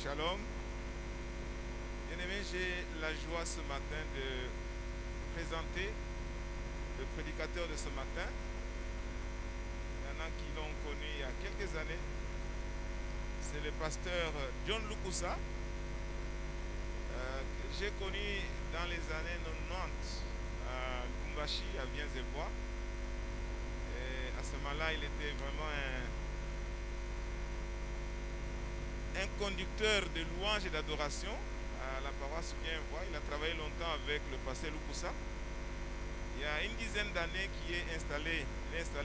Shalom. Bien-aimés, j'ai la joie ce matin de présenter le prédicateur de ce matin. Il y en a qui l'ont connu il y a quelques années. C'est le pasteur John Lukusa, que j'ai connu dans les années 90 à Lubumbashi, à Viens-et-Voix. Et à ce moment-là, il était vraiment un conducteur de louanges et d'adoration à la paroisse Viens-et-Voix. Il a travaillé longtemps avec le pasteur Lukusa. Il y a une dizaine d'années qu'il est installé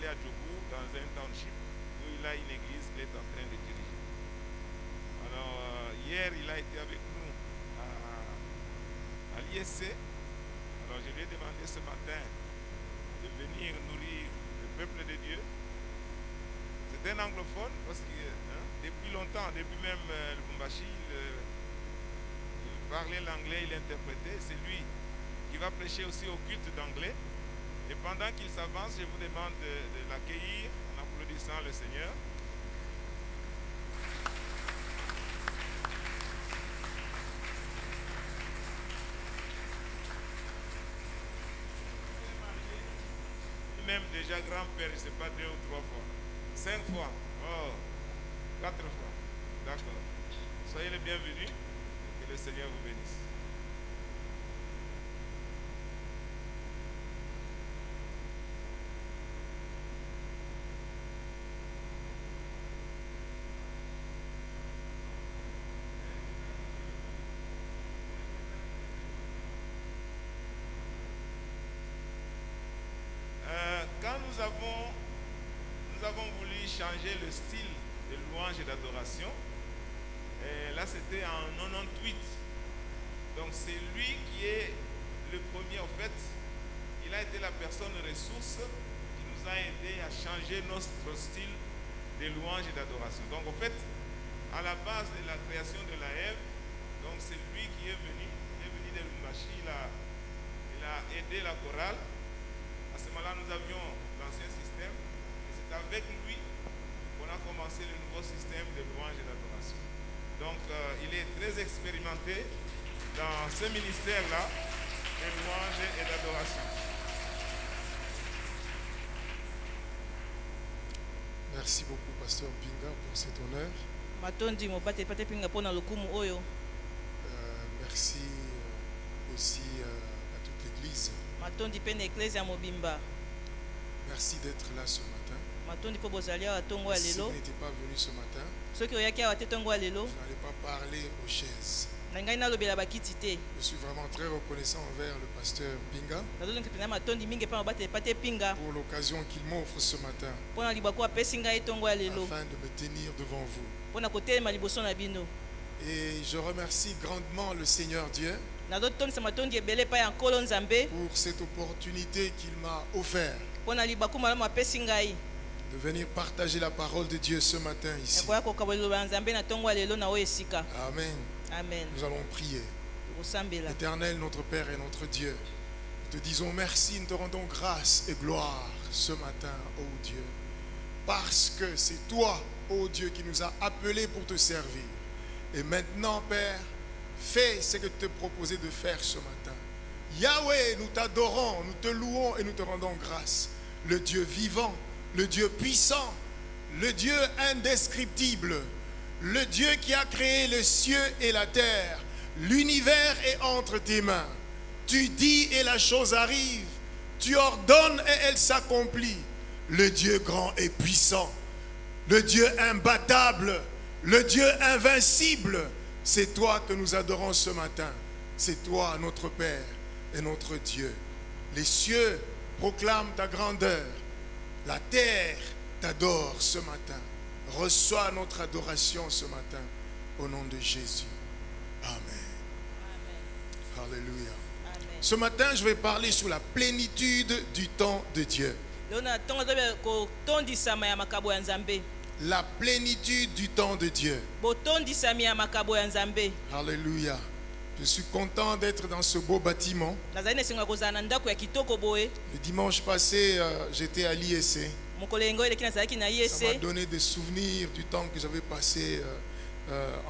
à Djougou, dans un township, où il a une église qu'il est en train de diriger. Alors, hier, il a été avec nous à l'ISC. Alors, je lui ai demandé ce matin de venir nourrir le peuple de Dieu. C'est un anglophone, parce que depuis longtemps, depuis même le Lubumbashi, il parlait l'anglais, il interprétait. C'est lui qui va prêcher aussi au culte d'anglais. Et pendant qu'il s'avance, je vous demande de l'accueillir en applaudissant le Seigneur. Même déjà grand-père, je ne sais pas 2 ou 3 fois. 5 fois. Oh, 4 fois. D'accord. Soyez les bienvenus. Que le Seigneur vous bénisse. Quand nous avons voulu changer le style de louange et d'adoration, là c'était en 98. Donc c'est lui qui est le premier en fait. Il a été la personne ressource qui nous a aidé à changer notre style de louange et d'adoration. Donc en fait, à la base de la création de la Ève, donc c'est lui qui est venu de Lubumbashi, il a aidé la chorale. À ce moment-là, nous avions l'ancien système et c'est avec lui qu'on a commencé le nouveau système de louange et d'adoration. Donc, il est très expérimenté dans ce ministère-là de louange et d'adoration. Merci beaucoup, Pasteur Pinga, pour cet honneur. Merci aussi à toute l'Église. Merci d'être là ce matin. Si vous n'étiez pas venu ce matin, vous n'allez pas parler aux chaises. Je suis vraiment très reconnaissant envers le pasteur Pinga pour l'occasion qu'il m'offre ce matin afin de me tenir devant vous. Et je remercie grandement le Seigneur Dieu pour cette opportunité qu'il m'a offerte de venir partager la parole de Dieu ce matin ici. Amen. Amen. Nous allons prier. Éternel, notre Père et notre Dieu, nous te disons merci, nous te rendons grâce et gloire ce matin, ô Dieu, parce que c'est toi, ô Dieu, qui nous a appelés pour te servir. Et maintenant, Père, fais ce que tu te proposais de faire ce matin. Yahweh, nous t'adorons, nous te louons et nous te rendons grâce. Le Dieu vivant, le Dieu puissant, le Dieu indescriptible, le Dieu qui a créé les cieux et la terre. L'univers est entre tes mains. Tu dis et la chose arrive. Tu ordonnes et elle s'accomplit. Le Dieu grand et puissant, le Dieu imbattable, le Dieu invincible, c'est toi que nous adorons ce matin. C'est toi notre Père et notre Dieu. Les cieux proclament ta grandeur. La terre t'adore ce matin. Reçois notre adoration ce matin au nom de Jésus. Amen. Amen. Alléluia. Amen. Ce matin, je vais parler sur la plénitude du temps de Dieu. La plénitude du temps de Dieu. Alléluia. Je suis content d'être dans ce beau bâtiment. Le dimanche passé, j'étais à l'ISC. Ça m'a donné des souvenirs du temps que j'avais passé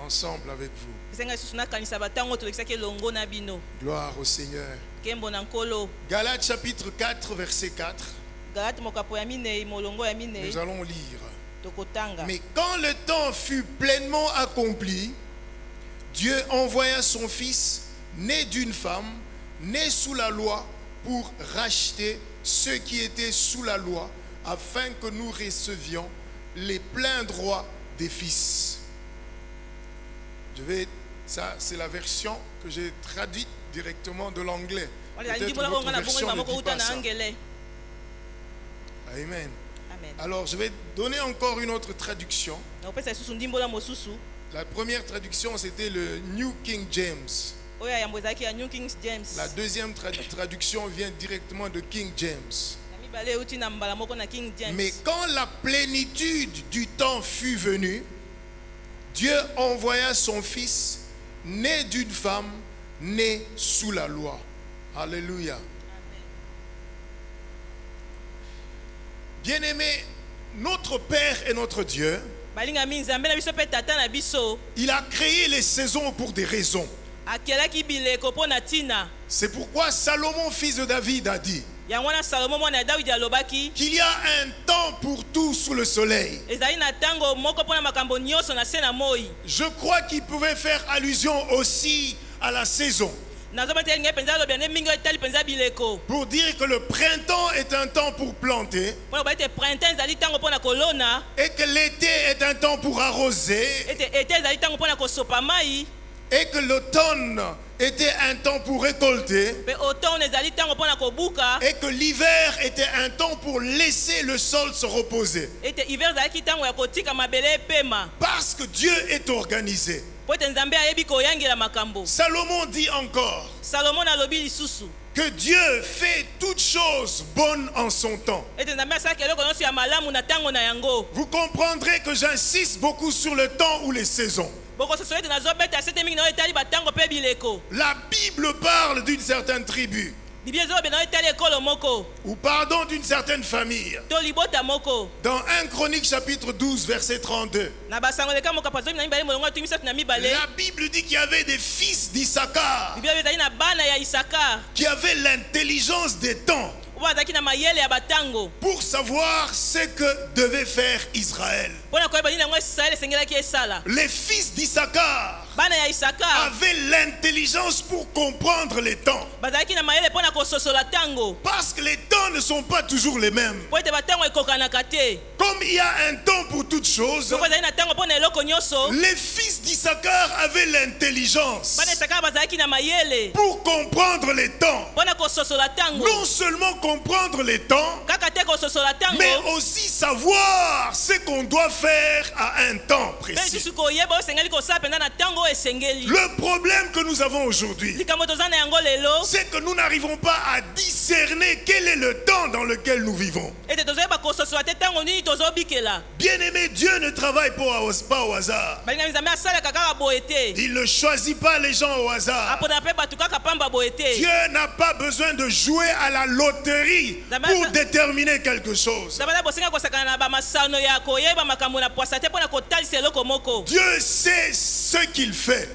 ensemble avec vous. esenga lisusu nakanisa batango tolekisaki elongo na bino. Gloire au Seigneur. Nkembo na nkolo. Galates chapitre 4 verset 4. Galate mokapo ya minei molongo ya minei. Nous allons lire. Tokotanga. Mais quand le temps fut pleinement accompli, Dieu envoya son Fils, né d'une femme, né sous la loi, pour racheter ceux qui étaient sous la loi, afin que nous recevions les pleins droits des fils. Ça c'est la version que j'ai traduite directement de l'anglais. Peut-être votre version ne dit pas ça. Amen. Alors je vais donner encore une autre traduction. La première traduction c'était le New King James. La deuxième traduction vient directement de King James. Mais quand la plénitude du temps fut venue, Dieu envoya son Fils, né d'une femme, né sous la loi. Alléluia. Bien-aimé, notre Père et notre Dieu, il a créé les saisons pour des raisons. C'est pourquoi Salomon, fils de David, a dit qu'il y a un temps pour tout sous le soleil. Je crois qu'il pouvait faire allusion aussi à la saison, pour dire que le printemps est un temps pour planter et que l'été est un temps pour arroser et que l'automne était un temps pour récolter et que l'hiver était un temps pour laisser le sol se reposer. Parce que Dieu est organisé. Salomon dit encore que Dieu fait toutes choses bonnes en son temps. Vous comprendrez que j'insiste beaucoup sur le temps ou les saisons. La Bible parle d'une certaine tribu, ou pardon, d'une certaine famille. Dans 1 Chronique chapitre 12 verset 32, la Bible dit qu'il y avait des fils d'Issachar qui avaient l'intelligence des temps pour savoir ce que devait faire Israël. Les fils d'Issachar avaient l'intelligence pour comprendre les temps, parce que les temps ne sont pas toujours les mêmes. Comme il y a un temps pour toutes choses, les fils d'Issachar avaient l'intelligence pour comprendre les temps. Non seulement comprendre les temps, mais aussi savoir ce qu'on doit faire à un temps précis. Le problème que nous avons aujourd'hui, c'est que nous n'arrivons pas à discerner quel est le temps dans lequel nous vivons. Bien-aimé, Dieu ne travaille pas au hasard. Il ne choisit pas les gens au hasard. Dieu n'a pas besoin de jouer à la loterie pour déterminer quelque chose. Dieu sait ce qu'il fait.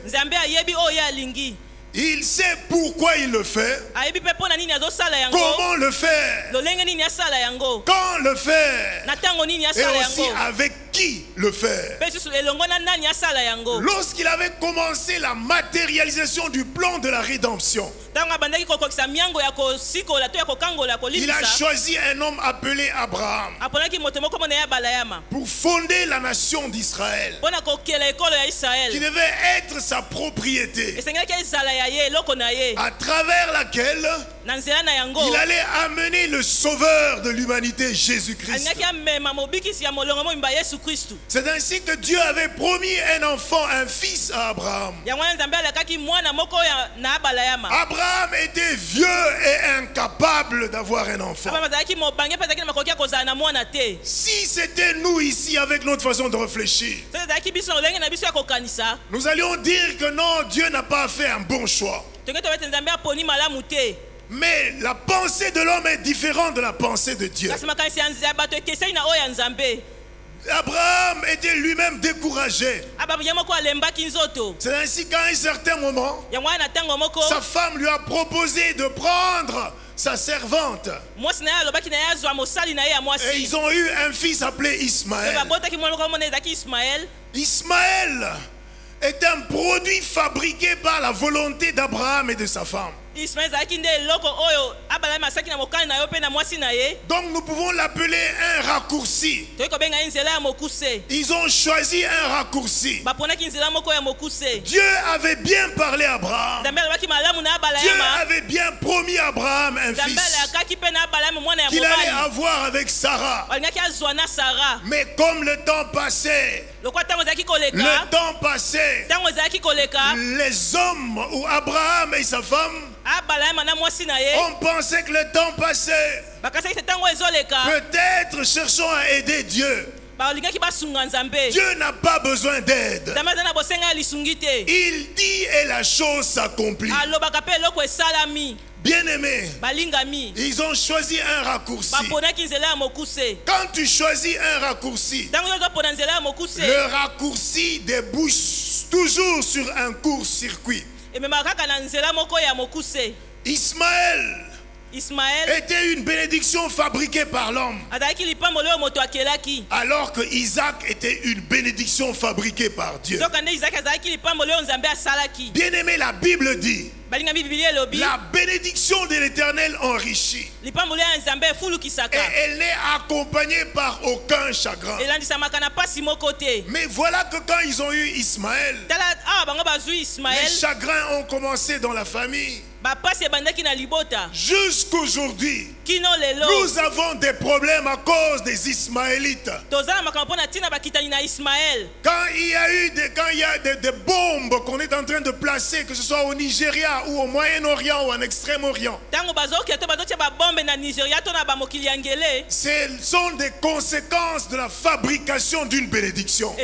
Il sait pourquoi il le fait, comment le faire, quand le faire, et aussi avec qui le faire. Lorsqu'il avait commencé la matérialisation du plan de la rédemption, il a choisi un homme appelé Abraham pour fonder la nation d'Israël, qui devait être sa propriété, à travers laquelle il allait amener le sauveur de l'humanité, Jésus-Christ. C'est ainsi que Dieu avait promis un enfant, un fils à Abraham. Abraham était vieux et incapable d'avoir un enfant. Si c'était nous ici avec notre façon de réfléchir, nous allions dire que non, Dieu n'a pas fait un bon choix. Mais la pensée de l'homme est différente de la pensée de Dieu. Abraham était lui-même découragé. C'est ainsi qu'à un certain moment, sa femme lui a proposé de prendre sa servante. Et ils ont eu un fils appelé Ismaël. Ismaël est un produit fabriqué par la volonté d'Abraham et de sa femme. Donc nous pouvons l'appeler un raccourci. Ils ont choisi un raccourci. Dieu avait bien parlé à Abraham. Dieu avait bien promis à Abraham un fils qu'il allait avoir avec Sarah. Mais comme le temps passait, les hommes ou Abraham et sa femme on pensait que le temps passait. Peut-être cherchons à aider Dieu. Dieu n'a pas besoin d'aide. Il dit et la chose s'accomplit. Bien-aimés, ils ont choisi un raccourci. Quand tu choisis un raccourci, le raccourci débouche toujours sur un court-circuit. Ismaël était une bénédiction fabriquée par l'homme, alors que Isaac était une bénédiction fabriquée par Dieu. Bien-aimé, la Bible dit: la bénédiction de l'Éternel enrichit, et elle n'est accompagnée par aucun chagrin. Mais voilà que quand ils ont eu Ismaël, les chagrins ont commencé dans la famille. Jusqu'aujourd'hui, nous avons des problèmes à cause des Ismaélites. Quand il y a des bombes qu'on est en train de placer, que ce soit au Nigeria ou au Moyen-Orient ou en Extrême-Orient, ce sont des conséquences de la fabrication d'une bénédiction.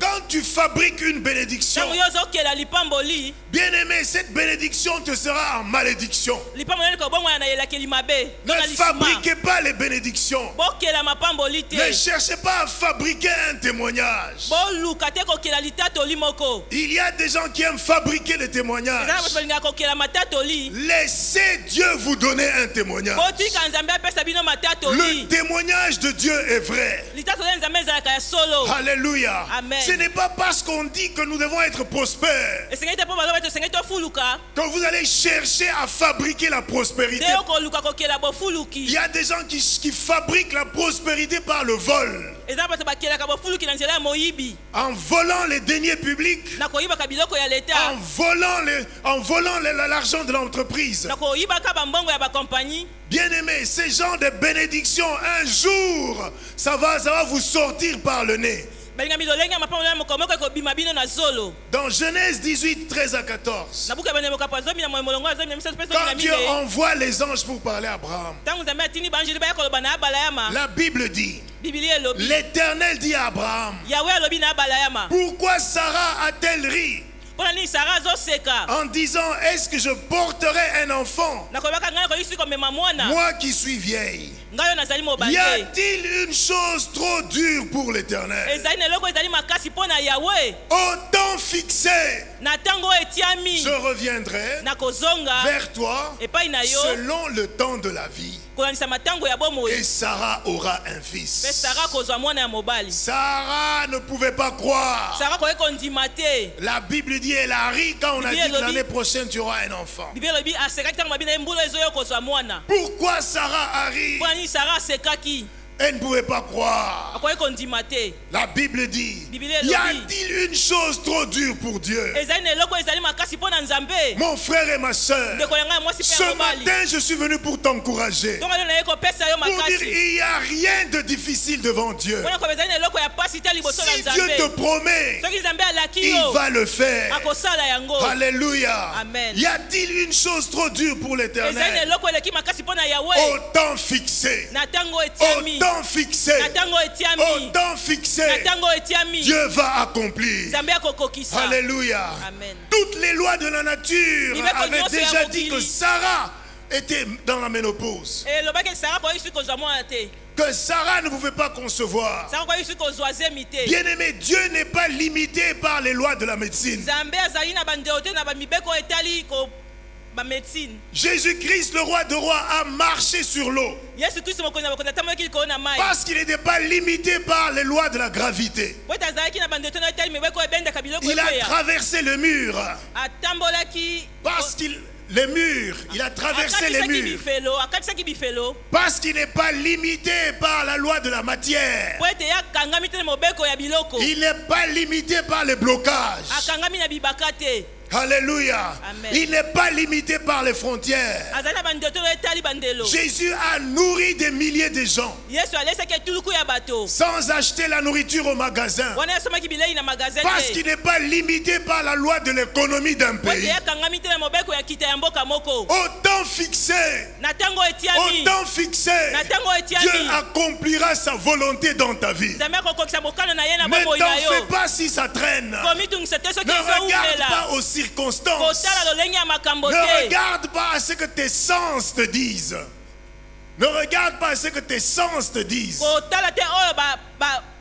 Quand tu fabriques une bénédiction, bien-aimé, cette bénédiction te sera en malédiction. Ne fabriquez pas les bénédictions. Ne cherchez pas à fabriquer un témoignage. Il y a des gens qui aiment fabriquer des témoignages. Laissez Dieu vous donner un témoignage. Le témoignage de Dieu est vrai. Alléluia. Ce n'est pas parce qu'on dit que nous devons être prospères que vous allez chercher à fabriquer la prospérité. Il y a des gens qui fabriquent la prospérité par le vol. En volant les deniers publics, en volant l'argent de l'entreprise. Bien-aimés, ces gens de bénédiction, un jour, ça va vous sortir par le nez. Dans Genèse 18, 13 à 14, quand Dieu envoie les anges pour parler à Abraham, la Bible dit: l'Éternel dit à Abraham, pourquoi Sarah a-t-elle ri en disant, est-ce que je porterai un enfant, moi qui suis vieille? Y a-t-il une chose trop dure pour l'Éternel? Au temps fixé, je reviendrai vers toi selon le temps de la vie. Et Sarah aura un fils. Sarah ne pouvait pas croire. La Bible dit, elle a ri quand on a dit que l'année prochaine tu auras un enfant. Pourquoi Sarah a ri? Elle ne pouvait pas croire. La Bible dit, y a-t-il une chose trop dure pour Dieu? Mon frère et ma soeur, ce matin je suis venu pour t'encourager, pour dire il n'y a rien de difficile devant Dieu. Si Dieu te promet, il va le faire. Alléluia. Y a-t-il une chose trop dure pour l'Éternel? Au temps fixé, au temps fixé, au temps fixé, Dieu va accomplir. Alléluia. Toutes les lois de la nature avaient déjà dit que Sarah était dans la ménopause, elobaki Sarah koyei soki kozwa mwana te. que Sarah ne pouvait pas concevoir. Sarah koyei soki kozwa zemi te. Bien-aimé, Dieu n'est pas limité par les lois de la médecine. Nzambe azali na bandelo te na bamibeko etali ko ba médecine. Jésus-Christ, le roi de rois, a marché sur l'eau. Yesu Kristo mokonzi na bakonzi atambolaki likolo na mai. Parce qu'il n'était pas limité par les lois de la gravité. Po ete azalaki na bandelo te na etali mibeko ebendaka biloko Il a ekweya. traversé le mur. Atambolaki Parce qu'il les murs, il a traversé les murs. akatisaki bifelo. Parce qu'il n'est pas limité par la loi de la matière. Po ete akangami te na mobeko ya biloko. Il n'est pas limité par les blocages. Akangami na bibaka te. Alléluia. Amen. Il n'est pas limité par les frontières. Azali na bandelo te na etali bandelo. Jésus a nourri des milliers de gens Yesu alesaki etuluku ya bato. sans acheter la nourriture au magasin. Wana yasomaki bilei na magasin Parce te. qu'il n'est pas limité par la loi de l'économie d'un Po ete pays. akangami te na mobeko ya kita ya mboka moko. Au temps fixé, Na tango etiami. au temps fixé, Na tango Dieu etiami. accomplira sa volonté dans ta vie. Nzambe akokokisa mokano na ye na Ne bomoi na t'en fais yo. pas si ça traîne. Komitungisa te soki Ne regarde ezoumela. pas aux circonstances. Kotala lolenge ya makambo Ne te. regarde pas à ce que tes sens te disent. Ne regarde pas à ce que tes sens te disent. Kotala te oyo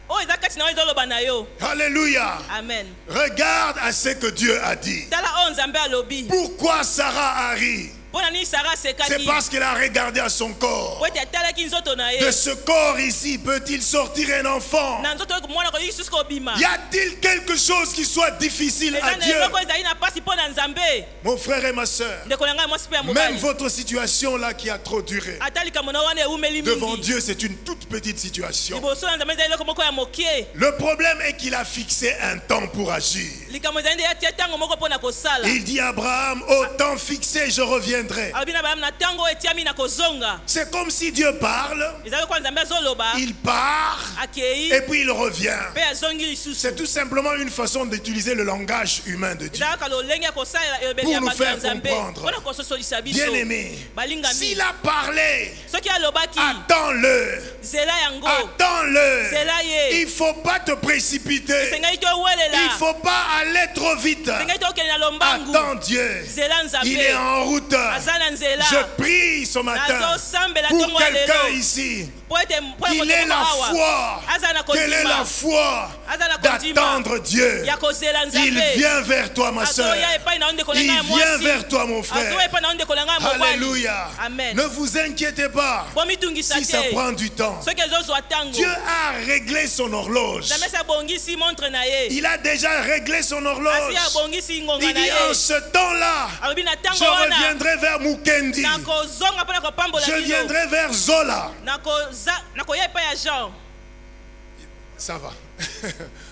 oyo eza kati na oyo ezoloba na yo. Alléluia. Amen. Regarde à ce que Dieu a dit. Tala oyo Nzambe alobi. Pourquoi Sarah a ri? Mpona nini Sara C'est asekaki? parce qu'elle a regardé à son corps. Po ete atalaki nzoto na De ye. ce corps ici, peut-il sortir un enfant? Na nzoto oyo mwana koyiki susi kobima. Y a-t-il quelque chose qui soit difficile à Eza na Dieu? eloko ezali na pasi mpo na Nzambe. Mon frère et ma soeur, Ndeko na ngai mwasi mpe ya même mobali. votre situation là qui a trop duré, Ata likambo na wana ewumeli devant mingi. Dieu, c'est une toute petite situation. Liboso na Nzambe ezali eloko moko ya mokie. Le problème est qu'il a fixé un temps pour agir. Likambo ezali nde yatia ntango moko mpo na kosala. Il dit à Abraham, au temps fixé, je reviendrai. Alobi na Abraham na ntango etiami na kozonga. C'est comme si Dieu parle, Ezali kwa Nzambe azoloba. il part, Akei. et puis il revient. Mpe azongi lisusu. C'est tout simplement une façon d'utiliser le langage humain de Dieu. Ezalaka lolenge ya kosalela elobeli Pour ya nous bato ya faire Nzambe. comprendre. Mpona kososolisa biso. Bien-aimé, Balingami. s'il a parlé, Soki alobaki. attends-le. Zela yango. Attends-le. Zela ye. Il ne faut pas te précipiter. Sengai to Il ne welela. faut pas aller trop vite. Sengai to okende na lombangu. Attends Dieu. Zela Nzambe. Il est en route. Aza na nzela. Je prie ce matin Nazosambela pour ntongo ya quelqu'un lelo. ici. Po ete mpona Qu'il ait la awa. foi. Aza na Quelle est la kondima. foi Aza na kondima. d'attendre Dieu? Ya kozela Nzambe. Il vient vers toi, ma soeur. Azoya epai na ondeko na Il ngai ya vient mwasi. vers toi, mon frère. Azoya epai na ondeko na ngai ya mobali. Alléluia. Amen. Ne vous inquiétez pas Bomitungisa si ça te. prend du temps. Soki ezozwa ntango. Dieu a réglé son horloge. Nzambe esi abongisi montre na ye. Il a déjà réglé son horloge. Asi abongisi ngonga Il na dit en ye. ce temps-là, Alobi na je ntango wana. reviendrai vers Mukendi. Nakozonga mpo na kopambola Je bino. viendrai vers Zola. Nakoya epai ya Jean. Ça va.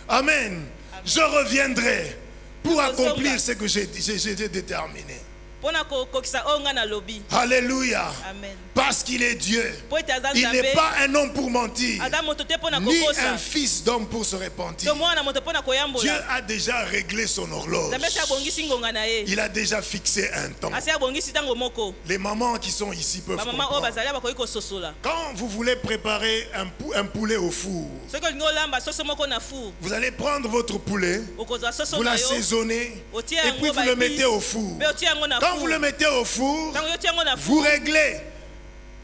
Amen. Je reviendrai pour accomplir ce que j'ai déterminé. Mpo na kokokisa oyo ngai nalobi. Alléluia. Amen. Parce qu'il est Dieu. Po ete aza Il n'est Nzambe. pas un homme pour mentir, Aza moto te mpo na ni kokosa. un fils d'homme pour se repentir. To mwana moto mpo na Dieu koyambola. a déjà réglé son horloge. Nzambe esi abongisi ngonga na ye. Il a déjà fixé un temps. Asi abongisi ntango moko. Les mamans qui sont ici peuvent Bamama oyo comprendre. bazali bakoki kososola. Quand vous voulez préparer un poulet au four, Soki olingi olamba soso moko na four. vous allez prendre votre poulet, Okozwa soso vous na yo. l'assaisonnez Otie et yango puis vous ba le épices. mettez au four. Mpe otie yango na Quand four. vous le mettez au four, Ntango yo tie yango na vous four. réglez.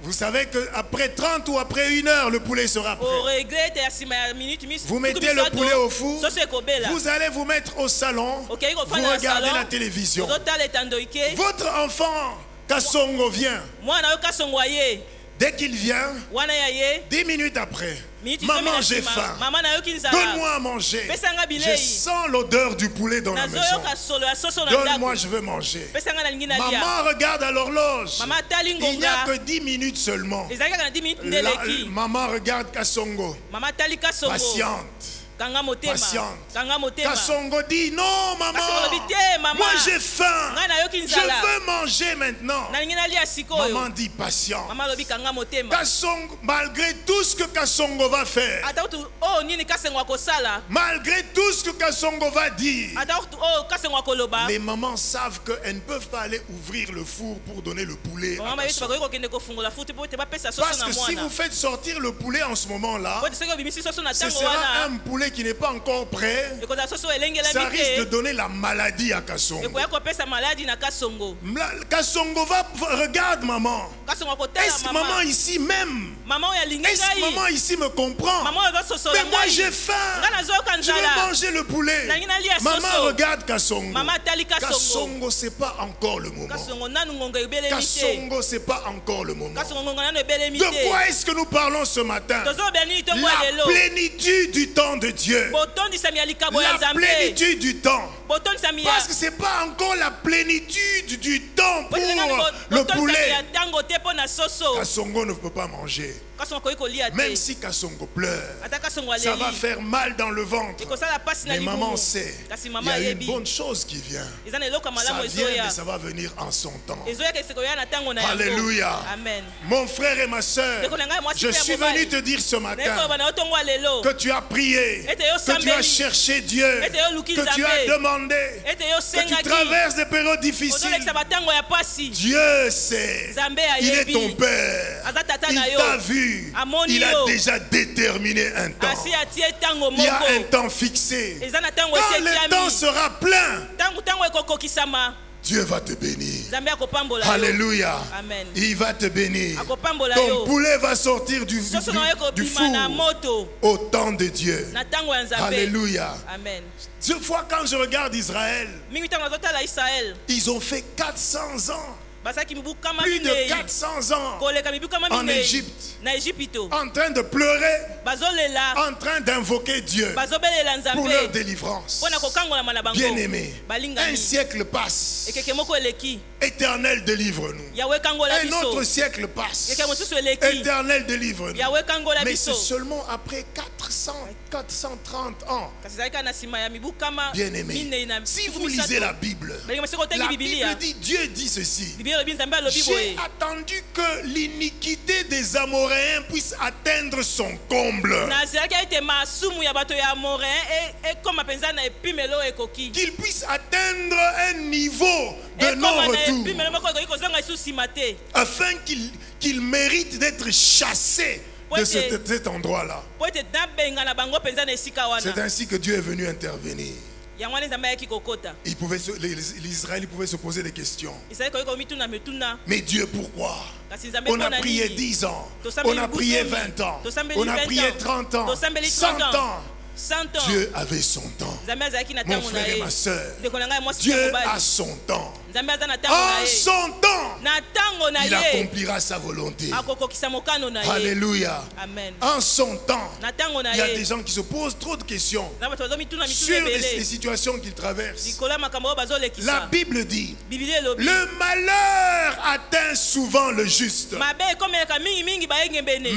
Vous savez qu'après 30 ou après 1 heure, le poulet sera prêt. Oregle te ya nsima ya minute Vous mettez le poulet au four. soso ekobela. Vous allez vous mettre au salon. Okei Vous kofanda na regardez salon. la télévision. Ozotala etando ike. Votre enfant, Kassongo, vient. Mwana yo kasongo ye. Dès qu'il vient, Wana ya ye. 10 minutes après, Minute maman, zomi na j'ai nsima. faim. Mama na yo kinzala. Donne-moi à manger. Pesanga Je bilei. sens l'odeur du poulet dans la maison. Nazoyoka solo ya soso na Donne-moi, ndako. je veux manger. Pesanga na lingi na lia. Maman regarde à l'horloge. Mama tali Il n'y a ngonga. que 10 minutes seulement. Ezalaki kaka na 10 minutes ndeleki. Maman regarde Kassongo. Mama tali kasongo. Patiente. Kanga motema. Patiente. Kanga motema. Kassongo dit non, maman. Kasongo lobi te, mama. Moi j'ai faim. Ngai nayoki Je nzala. veux manger maintenant. Nalingi nalia sikoyo. Maman dit patient. Mama lobi kanga motema. Kassongo, malgré tout ce que Kassongo va faire, Ata kutu oh nini kasengo akosala. malgré tout ce que Kassongo va dire, Ata kutu oh kasengo akoloba. les mamans savent qu'elles ne peuvent pas aller ouvrir le four pour donner le poulet. à Mama yesu Kassongo. bakoki kokende kofungola futi po te bapesa soso Parce na que si mwana. vous faites sortir le poulet en ce moment-là, Po te soki obimisi soso na ce tango sera wana. un poulet poulet qui n'est pas encore prêt, ça risque de donner la maladie à Kasongo. Kasongo va, regarde maman. Est-ce que maman ici même? Est-ce que maman ici me comprend? Mais moi j'ai faim. Je veux manger le poulet. Maman regarde Kasongo. Kasongo c'est pas encore le moment. Kasongo c'est pas encore le moment. De quoi est-ce que nous parlons ce matin? La plénitude du temps de Dieu. La plénitude du temps. Parce que ce n'est pas encore la plénitude du temps pour le poulet. Kasongo ne peut pas manger. Même si Kasongo pleure, ça va faire mal dans le ventre. Mais maman sait, il y a une bonne chose qui vient. Ça vient, mais ça va venir en son temps. Alléluia. Mon frère et ma soeur, je suis venu te dire ce matin que tu as prié, que tu as cherché Dieu, que tu as demandé, que tu traverses des périodes difficiles. Dieu sait, il est ton Père, il t'a vu. Il a déjà déterminé un temps. Il y a un temps fixé. Quand le temps sera plein, Dieu va te bénir. Alléluia. Il va te bénir. Ton poulet va sortir du four au temps de Dieu. Alléluia. Une fois quand je regarde Israël, ils ont fait 400 ans. Plus de 400 ans en Égypte, en train de pleurer, en train d'invoquer Dieu pour leur délivrance. Bien-aimés, un siècle passe. Éternel, délivre-nous. Un autre siècle passe. Éternel, délivre-nous. Mais c'est seulement après 430 ans. Bien-aimés, si vous lisez la Bible dit, Dieu dit ceci: j'ai attendu que l'iniquité des Amoréens puisse atteindre son comble. Qu'il puisse atteindre un niveau de non-retour. Afin qu'il mérite d'être chassé de cet endroit-là. C'est ainsi que Dieu est venu intervenir. L'Israël pouvait se poser des questions. Mais Dieu, pourquoi? On a prié 10 ans, on a prié 20 ans, on a prié 30 ans, 100 ans. Dieu avait son temps. Mon frère et ma soeur, Dieu a son temps. En son temps, il accomplira sa volonté. Alléluia. En son temps, il y a des gens qui se posent trop de questions sur les situations qu'ils traversent. La Bible dit: le malheur atteint souvent le juste,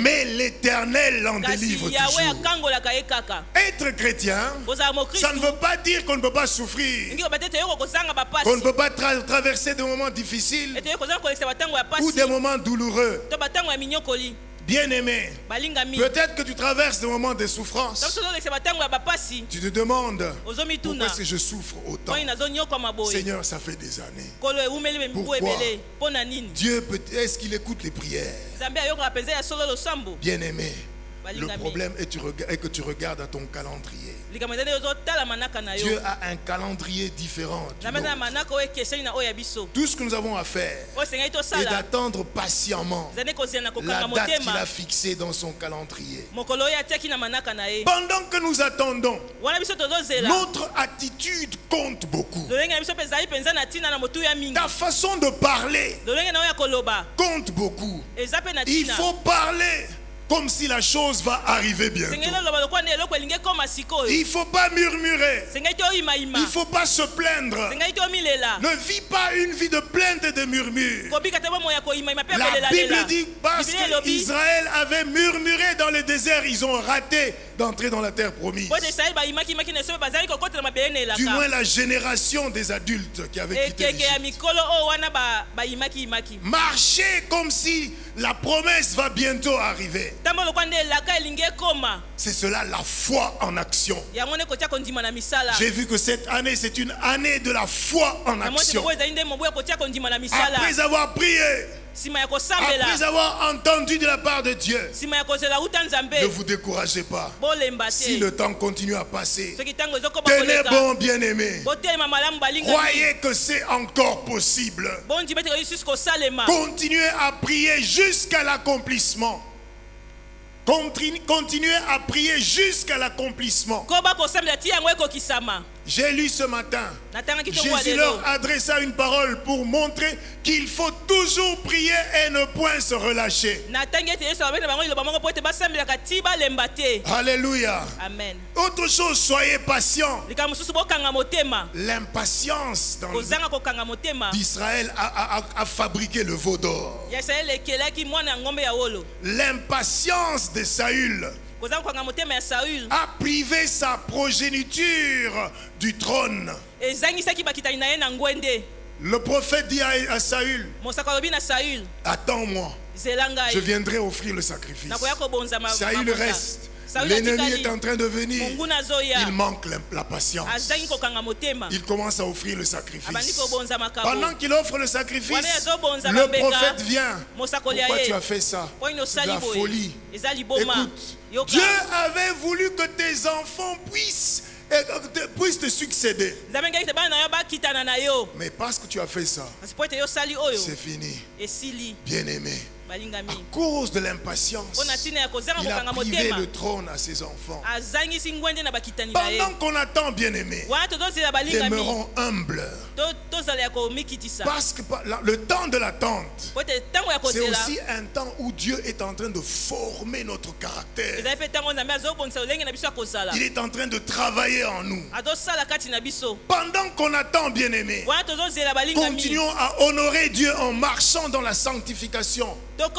mais l'Éternel l'en délivre toujours. Être chrétien, ça ne veut pas dire qu'on ne peut pas souffrir, qu'on ne peut pas traverser des moments difficiles ou des moments douloureux. Bien-aimé, peut-être que tu traverses des moments de souffrance. Tu te demandes: pourquoi est-ce que je souffre autant? Seigneur, ça fait des années. Pourquoi? Dieu, est-ce qu'il écoute les prières? Bien-aimé, le problème est que tu regardes à ton calendrier. Dieu a un calendrier différent du nôtre. Tout ce que nous avons à faire est d'attendre patiemment la date qu'il a fixée dans son calendrier. Pendant que nous attendons, notre attitude compte beaucoup. Ta façon de parler compte beaucoup. Il faut parler comme si la chose va arriver bientôt. Il ne faut pas murmurer. Il ne faut pas se plaindre. Ne vis pas une vie de plainte et de murmure. La Bible dit, parce qu'Israël avait murmuré dans le désert, ils ont raté d'entrer dans la terre promise. Du moins la génération des adultes qui avaient quitté l'Égypte. Marchez comme si la promesse va bientôt arriver. C'est cela la foi en action. J'ai vu que cette année, c'est une année de la foi en action. Après avoir prié, après avoir entendu de la part de Dieu, ne vous découragez pas. Si le temps continue à passer, tenez bon, bien-aimés. Croyez que c'est encore possible. Continuez à prier jusqu'à l'accomplissement. Continuez à prier jusqu'à l'accomplissement. J'ai lu ce matin, Jésus leur adressa une parole pour montrer qu'il faut toujours prier et ne point se relâcher. Alléluia. Amen. Autre chose, soyez patients. L'impatience d'Israël a fabriqué le veau d'or. L'impatience de Saül a privé sa progéniture du trône. Le prophète dit à Saül, attends-moi, je viendrai offrir le sacrifice. Saül reste. L'ennemi est en train de venir. Il manque la patience. Il commence à offrir le sacrifice. Pendant qu'il offre le sacrifice, le prophète vient. Pourquoi tu as fait ça? C'est de la folie. Écoute, Dieu avait voulu que tes enfants puissent te succéder. Mais parce que tu as fait ça, c'est fini. Bien-aimé, à cause de l'impatience, il a privé le trône à ses enfants. Pendant qu'on attend, bien-aimé, demeurons humbles. Parce que le temps de l'attente, c'est aussi un temps où Dieu est en train de former notre caractère. Il est en train de travailler en nous. Pendant qu'on attend, bien-aimé, continuons à honorer Dieu en marchant dans la sanctification. C'est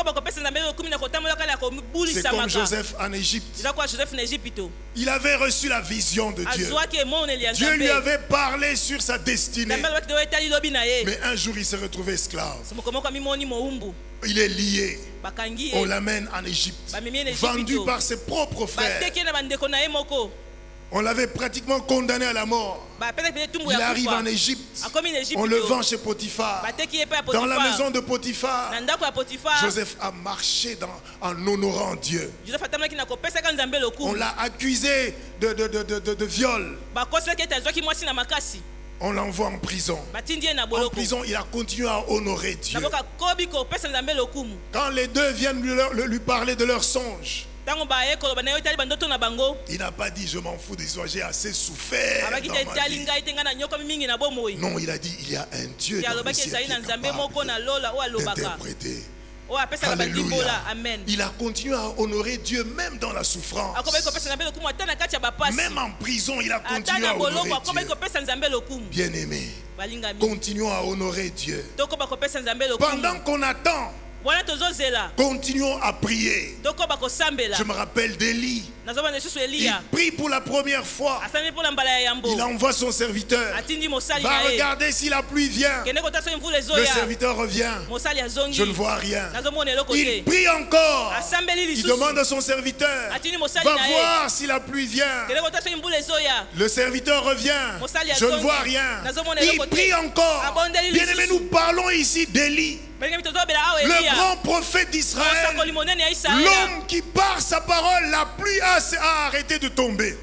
comme Joseph en Égypte. Il avait reçu la vision de Dieu. Dieu lui avait parlé sur sa destinée. Mais un jour, il s'est retrouvé esclave. Il est lié. On l'amène en Égypte, vendu par ses propres frères. On l'avait pratiquement condamné à la mort. Il arrive en Égypte. On le vend chez Potiphar. Dans la maison de Potiphar, Joseph a marché en honorant Dieu. On l'a accusé de viol. On l'envoie en prison. En prison, il a continué à honorer Dieu. Quand les deux viennent lui parler de leurs songes, il n'a pas dit je m'en fous des soins, j'ai assez souffert dans ma vie. Non, il a dit il y a un Dieu dans le ciel qui est capable d'interpréter. Alléluia. Il a continué à honorer Dieu même dans la souffrance. Même en prison, il a continué à honorer Dieu. Bien-aimé, continuons à honorer Dieu. Pendant qu'on attend, continuons à prier. Je me rappelle d'Élie. Il prie pour la première fois. Il envoie son serviteur. Va regarder si la pluie vient. Le serviteur revient. Je ne vois rien. Il prie encore. Il demande à son serviteur, va voir si la pluie vient. Le serviteur revient. Je ne vois rien. Il prie encore. Bien-aimé, nous parlons ici d'Élie, le grand prophète d'Israël, l'homme qui par sa parole la pluie a arrêté de tomber.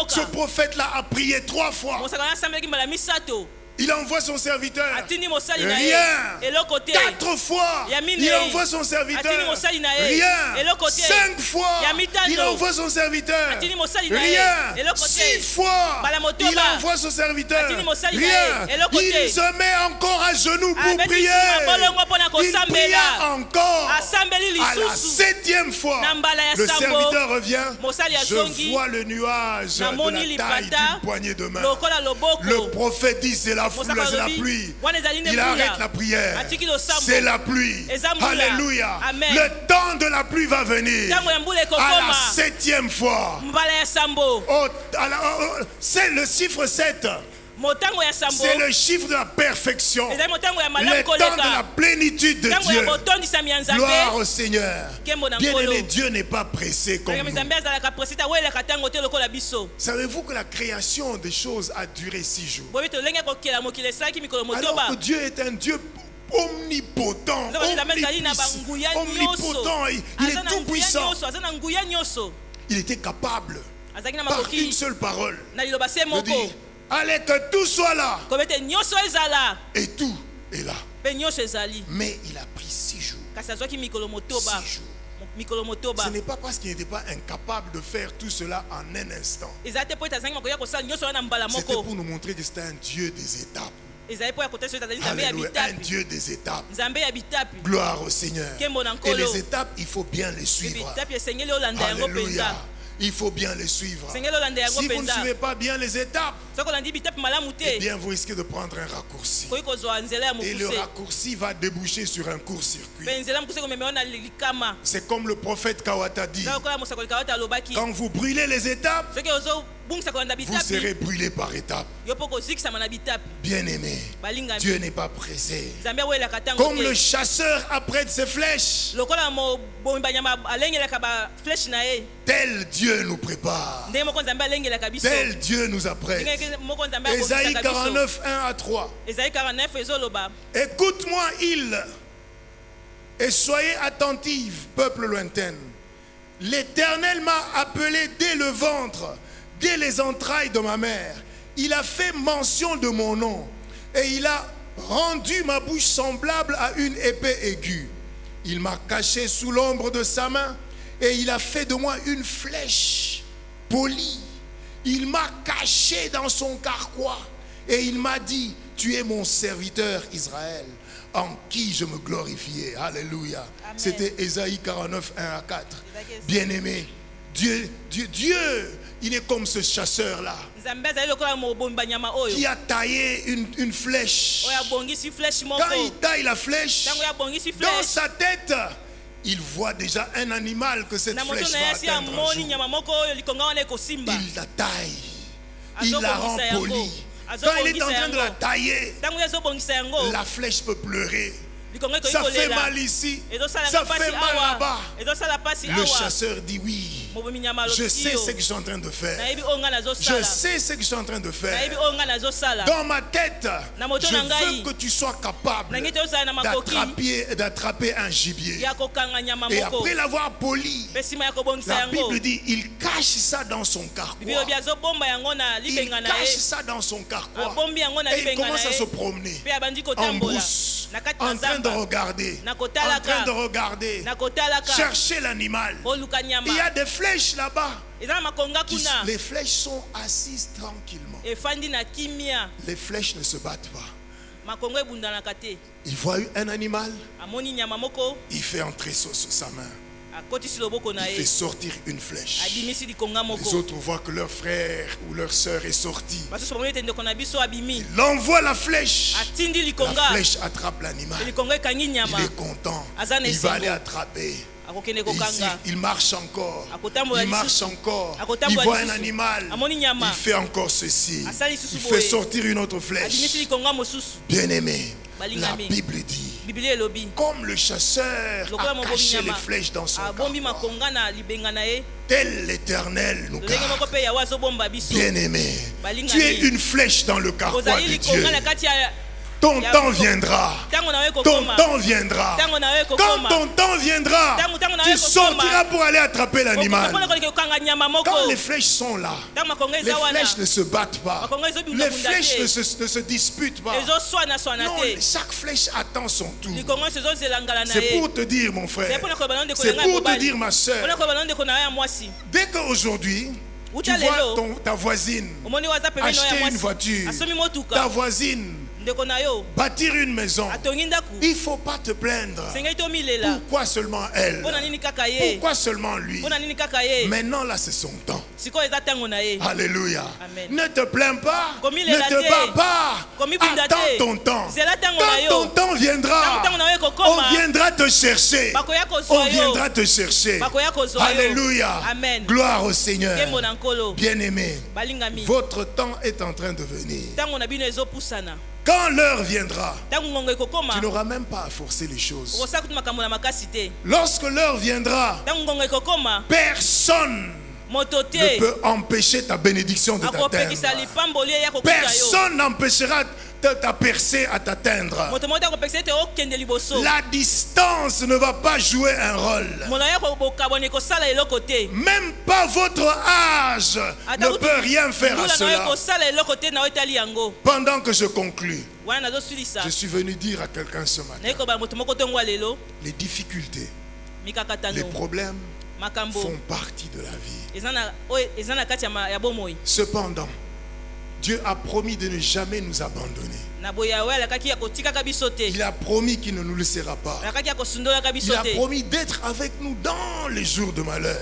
Ce prophète-là a prié 3 fois. Il envoie son serviteur. Rien. 4 fois. Il envoie son serviteur. Rien. 5 fois. Il envoie son serviteur. Rien. 6 fois. Il envoie son serviteur. Rien. Il se met encore à genoux pour prier. Il pria encore. À la 7e fois, le serviteur revient. Je vois le nuage de la taille d'une poignée de main. Le prophète dit c'est la pluie. Il arrête la prière. C'est la pluie. Alléluia. Le temps de la pluie va venir. À la 7e fois. C'est le chiffre 7. C'est le chiffre de la perfection. Le temps de la plénitude de Dieu. Gloire au Seigneur. Bien-aimé, Dieu n'est pas pressé comme nous. Savez-vous que la création des choses a duré 6 jours? Alors que Dieu est un Dieu omnipotent, omnipotent, il est tout puissant. Il était capable, par une seule parole, de dire, allez, que tout soit là. Et tout est là. Mais il a pris 6 jours. 6 jours. Ce n'est pas parce qu'il n'était pas incapable de faire tout cela en un instant. C'était pour nous montrer que c'était un Dieu des étapes. Alléluia, un Dieu des étapes. Gloire au Seigneur. Et les étapes, il faut bien les suivre. Alléluia. Il faut bien les suivre. Si vous ne suivez pas bien les étapes, eh bien vous risquez de prendre un raccourci. Et le raccourci va déboucher sur un court-circuit. C'est comme le prophète Kawata dit. Quand vous brûlez les étapes, vous serez brûlé par étapes. Bien-aimé, Dieu n'est pas pressé. Comme le chasseur apprête ses flèches, tel Dieu nous prépare. Tel Dieu nous apprête. Ésaïe 49, 1 à 3. Écoute-moi, île, et soyez attentifs, peuple lointain. L'Éternel m'a appelé dès le ventre, dès les entrailles de ma mère. Il a fait mention de mon nom et il a rendu ma bouche semblable à une épée aiguë. Il m'a caché sous l'ombre de sa main et il a fait de moi une flèche polie. Il m'a caché dans son carquois et il m'a dit, tu es mon serviteur Israël, en qui je me glorifiais. Alléluia. C'était Ésaïe 49, 1 à 4. Bien-aimé, Dieu, il est comme ce chasseur-là qui a taillé une flèche. Quand il taille la flèche, dans sa tête, il voit déjà un animal que cette flèche va atteindre un jour. Il la taille, il la rend polie. Quand il est en train de la tailler, la flèche peut pleurer. Ça fait mal ici, ça fait mal là-bas. Le chasseur dit oui, je sais ce que je suis en train de faire. Je sais ce que je suis en train de faire. Dans ma tête, je veux que tu sois capable d'attraper un gibier. Et après l'avoir poli, la Bible dit, il cache ça dans son carquois. Il cache ça dans son carquois. Et il commence à se promener en brousse, en train de regarder, chercher l'animal. Il y a des flèches là-bas. Les flèches sont assises tranquillement. Les flèches ne se battent pas. Il voit un animal, il fait entrer sa main. Il fait sortir une flèche. Les autres voient que leur frère ou leur soeur est sorti. Il envoie la flèche. La flèche attrape l'animal. Il est content. Il va aller attraper. Ici, il marche encore. Il marche encore. Il voit un animal. Il fait encore ceci. Il fait sortir une autre flèche. Bien-aimé, la Bible dit, comme le chasseur a caché les flèches dans son carquois, tel l'Éternel nous garde. Bien-aimé, tu es une flèche dans le carquois de Dieu. Ton temps viendra. Ton temps viendra. Quand ton temps viendra, tu sortiras pour aller attraper l'animal. Quand les flèches sont là, les flèches ne se battent pas. Les flèches ne se disputent pas. Non, chaque flèche attend son tour. C'est pour te dire, mon frère, c'est pour te dire, ma soeur, dès qu'aujourd'hui, tu vois ta voisine acheter une voiture, ta voisine bâtir une maison, il ne faut pas te plaindre. Pourquoi seulement elle? Pourquoi seulement lui? Maintenant là c'est son temps. Alléluia. Ne te plains pas, ne te bats pas. Attends ton temps. Quand ton temps viendra, on viendra te chercher. On viendra te chercher. Alléluia. Gloire au Seigneur. Bien-aimé, votre temps est en train de venir. Quand l'heure viendra, tu n'auras même pas à forcer les choses. Lorsque l'heure viendra, personne ne peut empêcher ta bénédiction de t'atteindre. Personne n'empêchera ta percée à t'atteindre. La distance ne va pas jouer un rôle. Même pas votre âge ne peut rien faire à cela. Pendant que je conclus, je suis venu dire à quelqu'un ce matin, les difficultés, les problèmes font partie de la vie. Cependant, Dieu a promis de ne jamais nous abandonner. Il a promis qu'il ne nous laissera pas. Il a promis d'être avec nous dans les jours de malheur.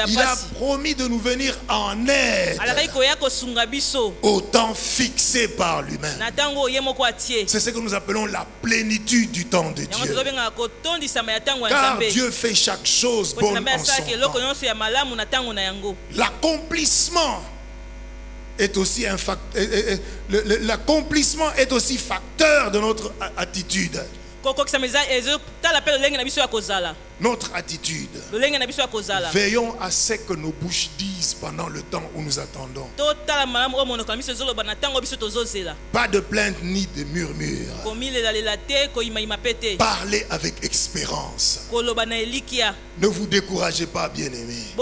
Il a promis de nous venir en aide au temps fixé par lui-même. C'est ce que nous appelons la plénitude du temps de Dieu. Car Dieu fait chaque chose bonne en son temps. L'accomplissement est aussi un facteur. L'accomplissement est aussi facteur de notre attitude. Notre attitude. Veillons à ce que nos bouches disent pendant le temps où nous attendons. Pas de plainte ni de murmures. Parlez avec espérance. Ne vous découragez pas, bien-aimés.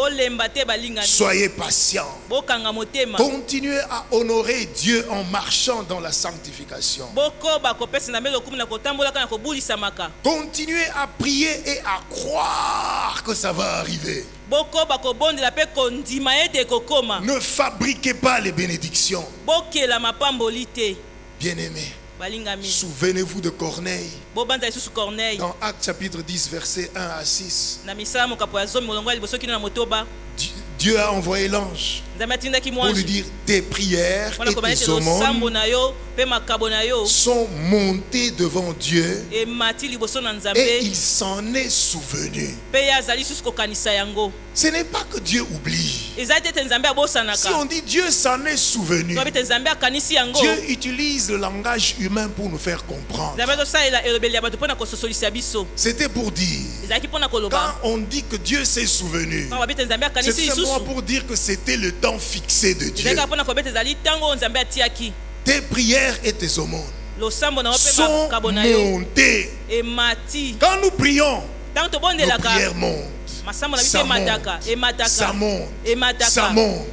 Soyez patients. Continuez à honorer Dieu en marchant dans la sanctification. Continuez à prier et à croire que ça va arriver. Ne fabriquez pas les bénédictions. Bien-aimés, souvenez-vous de Corneille. Dans Actes chapitre 10 verset 1 à 6. Dieu a envoyé l'ange pour lui dire: tes prières et tes aumônes sont montées devant Dieu et il s'en est souvenu. Ce n'est pas que Dieu oublie. Si on dit Dieu s'en est souvenu, Dieu utilise le langage humain pour nous faire comprendre. C'était pour dire, quand on dit que Dieu s'est souvenu, c'est simplement pour dire que c'était le temps fixé de Dieu. Tes prières et tes aumônes sont montées. Quand nous prions, nos prières montent. Ça monte, ça monte, ça monte,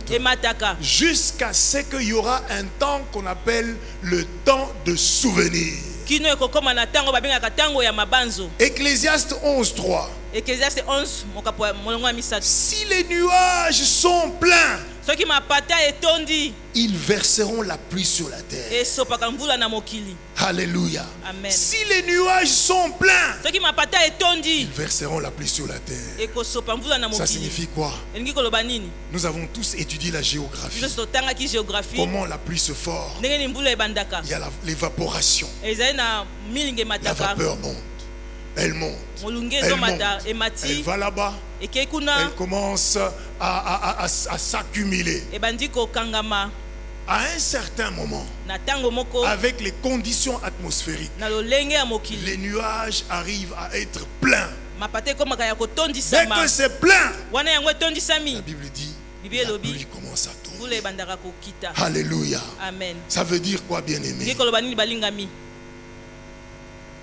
jusqu'à ce qu'il y aura un temps qu'on appelle le temps de souvenir. Ecclésiaste 11:3. Si les nuages sont pleins, ils verseront la pluie sur la terre. Alléluia. Amen. Si les nuages sont pleins, ils verseront la pluie sur la terre. Ça signifie quoi? Nous avons tous étudié la géographie. Comment la pluie se forme. Il y a l'évaporation. La vapeur monte. Elle monte. Elle monte. Elle va là-bas. Elle commence à s'accumuler. À un certain moment, avec les conditions atmosphériques, les nuages arrivent à être pleins. Dès que c'est plein, la Bible dit, la pluie commence à tomber. Alléluia. Amen. Ça veut dire quoi, bien-aimé?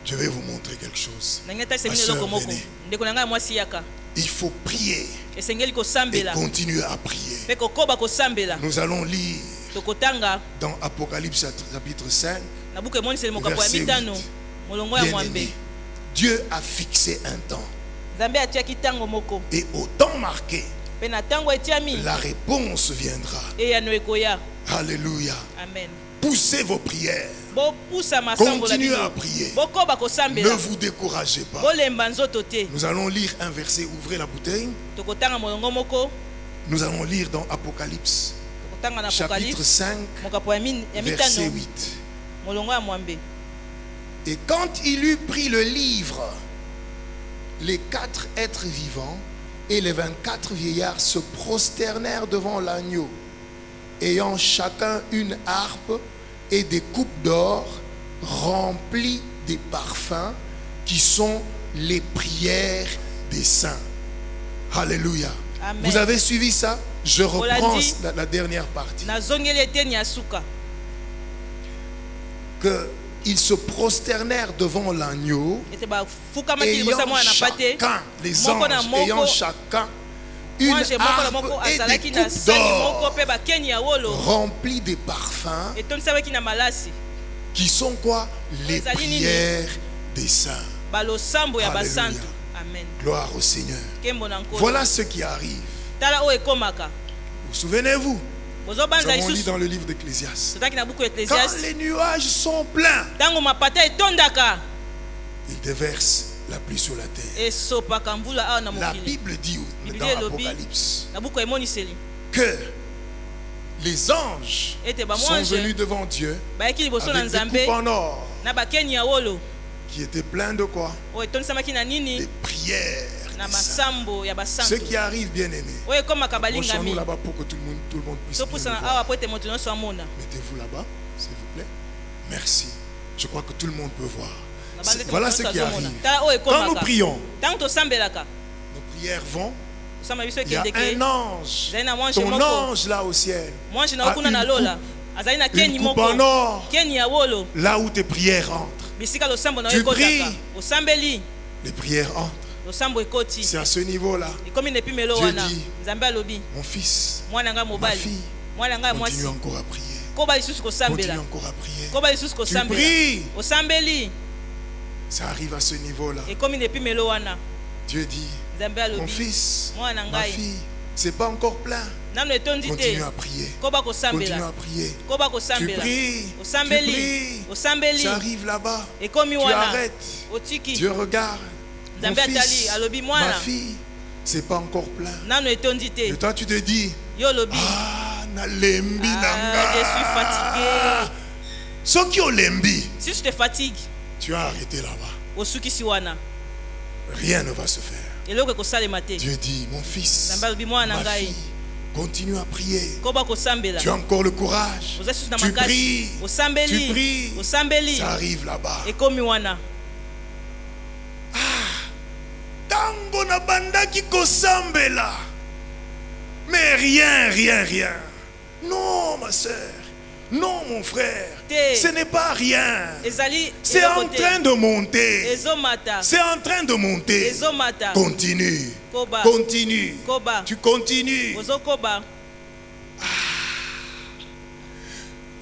Je vais vous montrer quelque chose. Ma sœur, venez. Il faut prier et continuer à prier. Nous allons lire dans Apocalypse chapitre 5, verset 8. Bien-aimé, Dieu a fixé un temps. Et au temps marqué, la réponse viendra. Amen. Alléluia. Amen. poussez vos prières. Continuez à prier. Ne vous découragez pas. Nous allons lire un verset. Ouvrez la bouteille. Nous allons lire dans Apocalypse, chapitre 5, verset 8. Et quand il eut pris le livre, les 4 êtres vivants et les 24 vieillards se prosternèrent devant l'agneau, ayant chacun une harpe et des coupes d'or remplies des parfums qui sont les prières des saints. Alléluia. Amen. Vous avez suivi ça? Je reprends la dernière partie. Que ils se prosternèrent devant l'agneau, ayant chacun, les anges, ayant chacun une harpe et des coupes d'or remplies des parfums qui sont quoi? Les prières des saints. Alléluia. Gloire au Seigneur. Voilà ce qui arrive. Vous souvenez-vous? Nous avons lu dans le livre d'Ecclésiaste. Quand les nuages sont pleins, ils déversent la pluie sur la terre. La Bible dit dans l'Apocalypse que les anges sont venus devant Dieu avec des coupes en or qui étaient pleins de quoi? Des prières. Ce qui arrive, bien aimé. Approchons-nous là-bas pour que tout le monde puisse nous voir. Mettez-vous là-bas, s'il vous plaît. Merci. Je crois que tout le monde peut voir. Voilà ce qui arrive. Quand nous prions, nos prières vont. Il y a un ange. Ton ange là au ciel a une coupe en or là où tes prières entrent. Tu pries, les prières entrent. C'est à ce niveau-là. Dieu dit, mon fils, ma fille, continue encore à prier. Continue encore à prier. Tu pries. Ça arrive à ce niveau-là. Dieu dit, mon fils, ma fille, c'est pas encore plein. Continue à prier. Continue à prier. Tu pries. Tu pries. Ça arrive là-bas. Tu arrêtes. Dieu regarde. Mon fils, ma fille, c'est pas encore plein. Et toi tu te dis, nalembi nanga. Je suis fatigué. Ce qui olembi. Si je te fatigue, tu as arrêté là-bas. Rien ne va se faire. Dieu dit, mon fils, ma fille, continue à prier. Tu as encore le courage. Tu pries. Tu pries. Ça arrive là-bas. Tango na bandaki kosambela. Mais rien. Non, ma soeur. Non, mon frère. Ce n'est pas rien. C'est en train de monter. C'est en train de monter. Continue. Continue. Tu continues.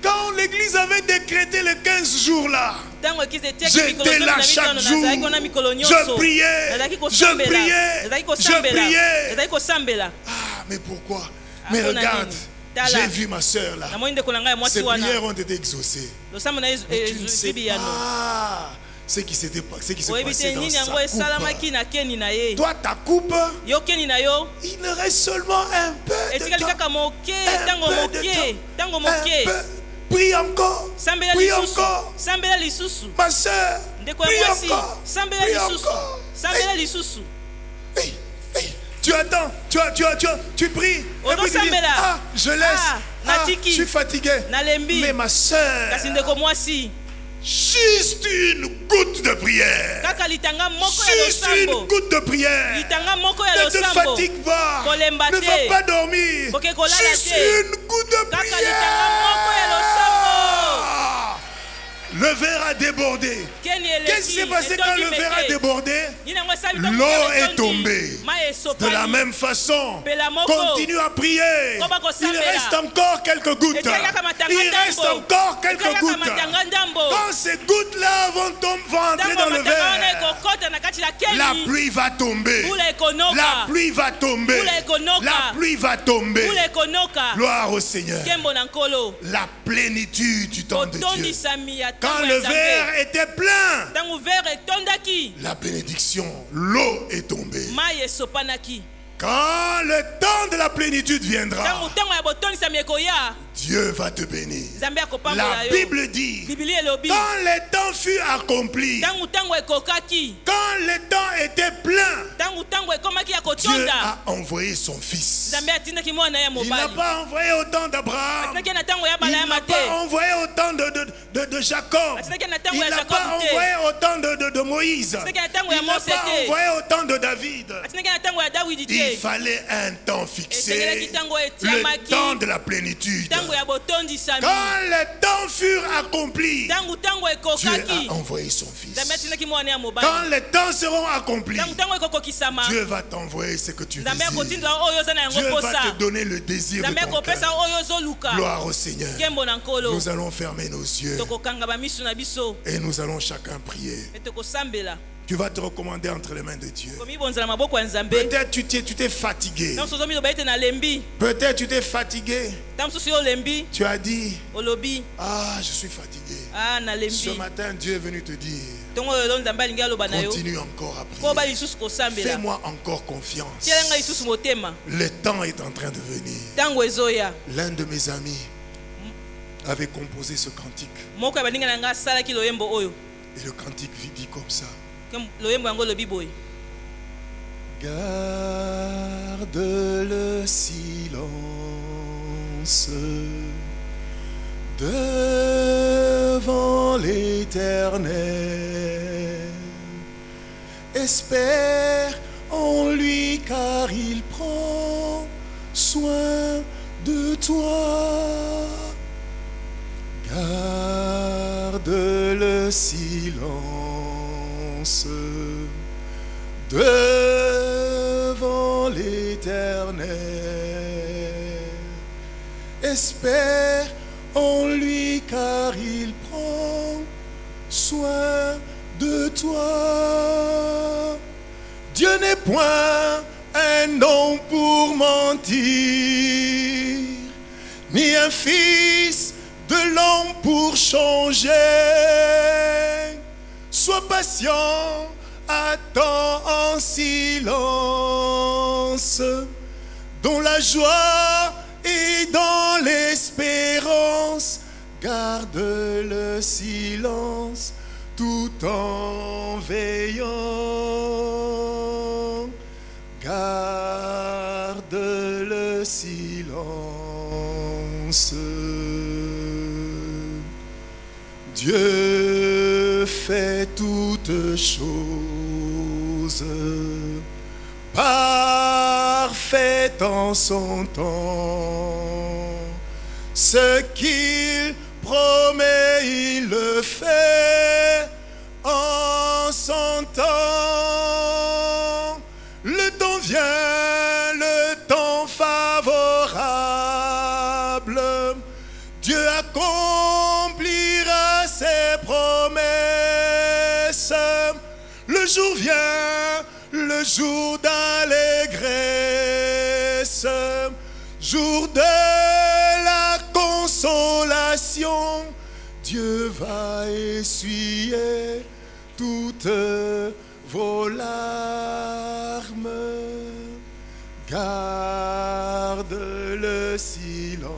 Quand l'église avait décrété les 15 jours là, j'étais là chaque jour. Je priais. Ah, mais pourquoi? Mais regarde, j'ai vu ma soeur là. Ses prières ont été exaucées. Mais tu ne sais pas ce qui s'est passé dans sa coupe. Toi, ta coupe, il ne reste seulement un peu de temps. Prie encore. Prie encore. Ma soeur, prie encore. Tu attends, tu pries. Et puis tu dis, je laisse. Je suis fatigué. Mais ma soeur, juste une goutte de prière. Juste une goutte de prière. Ne te fatigue pas. Ne va pas dormir. Juste une goutte de prière. Le verre a débordé. Qu'est-ce qui s'est passé quand le verre a débordé? L'eau est tombée. De la même façon, continue à prier. Il reste encore quelques gouttes. Il reste encore quelques gouttes. Quand ces gouttes-là vont entrer dans le verre, la pluie va tomber. La pluie va tomber. La pluie va tomber. Gloire au Seigneur. La plénitude du temps de Dieu. Quand le verre était plein, la bénédiction, l'eau est tombée. Quand le temps de la plénitude viendra, Dieu va te bénir. La Bible dit, quand le temps fut accompli, quand le temps était plein, Dieu a envoyé son fils. Il n'a pas envoyé autant d'Abraham. Il n'a pas envoyé autant de Jacob. Il n'a pas envoyé autant de Moïse. Il n'a pas envoyé autant de David. Il fallait un temps fixé, le temps de la plénitude. Quand le temps fut accompli, Dieu a envoyé son fils. Quand les temps seront accomplis, Dieu va t'envoyer ce que tu désires. Dieu va te donner le désir de ton cœur. Gloire au Seigneur. Nous allons fermer nos yeux et nous allons chacun prier. Tu vas te recommander entre les mains de Dieu. Peut-être tu t'es fatigué. Peut-être tu t'es fatigué. Tu as dit, ah, je suis fatigué. Ce matin, Dieu est venu te dire, continue encore à prier. Fais-moi encore confiance. Le temps est en train de venir. L'un de mes amis avait composé ce cantique. Et le cantique dit comme ça. Garde le silence devant l'Éternel. Espère en lui car il prend soin de toi. Garde le silence devant l'Éternel. Espère en lui car il prend soin de toi. Dieu n'est point un homme pour mentir, ni un fils de l'homme pour changer. Sois patient, attends en silence, dans la joie et dans l'espérance. Garde le silence tout en veillant. Garde le silence. Dieu fait toutes choses parfaites en son temps. Ce qu'il promet, il le fait en son temps. Le temps vient, le temps favorable. Dieu accomplira ses promesses. Le jour vient, le jour d'allégresse, jour de la consolation. Dieu va essuyer toutes vos larmes. Garde le silence.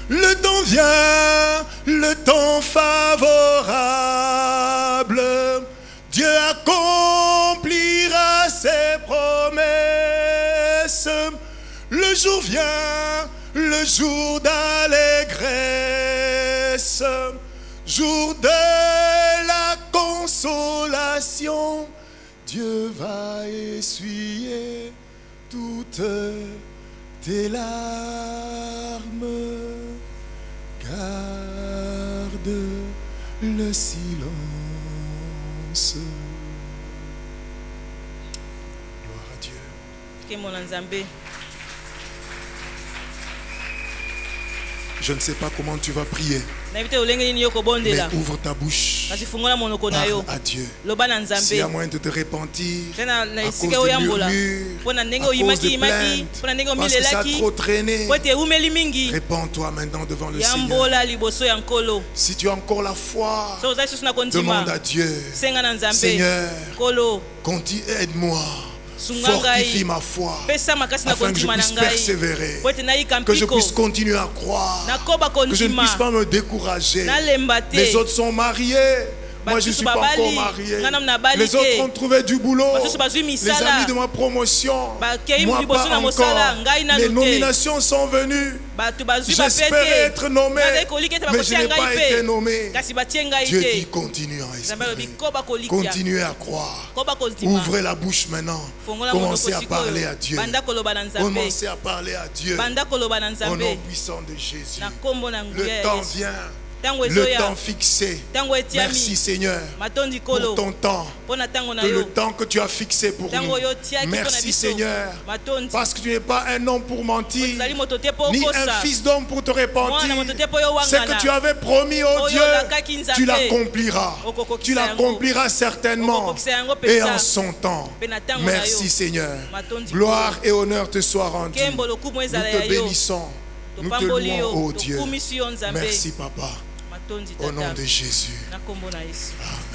Le temps vient, le temps favorable. Dieu accomplira ses promesses. Le jour vient, le jour d'allégresse, jour de la consolation. Dieu va essuyer toutes tes larmes. Garde le silence. à Dieu. Nkembo na Nzambe. Je ne sais pas comment tu vas prier, Mais mais ouvre ta bouche. Parle à Dieu. S'il y a moyen de te repentir à cause de murmures, à cause de plaintes, parce que ça a trop traîné, répands-toi maintenant devant le Seigneur. Si tu as encore la foi, demande à Dieu, Seigneur, aide-moi. Fortifie ma foi afin que je puisse persévérer, que je puisse continuer à croire, que je ne puisse pas me décourager. Les autres sont mariés, moi je ne suis pas encore marié. Les autres ont trouvé du boulot, les amis de ma promotion, moi pas encore. Les nominations sont venues, j'espérais être nommé, mais je n'ai pas été nommé. Dieu dit continue à espérer, continuez à croire. Ouvrez la bouche maintenant, commencez à parler à Dieu, commencez à parler à Dieu au nom puissant de Jésus. Le temps vient, le temps fixé. Merci Seigneur pour ton temps, le temps que tu as fixé pour nous. Merci Seigneur parce que tu n'es pas un homme pour mentir, ni un fils d'homme pour te repentir. Ce que tu avais promis au Dieu, tu l'accompliras. Tu l'accompliras certainement et en son temps. Merci Seigneur. Gloire et honneur te soient rendus. Nous te bénissons. Nous te louons, oh Dieu. Merci Papa. Au nom de Jésus. Amen.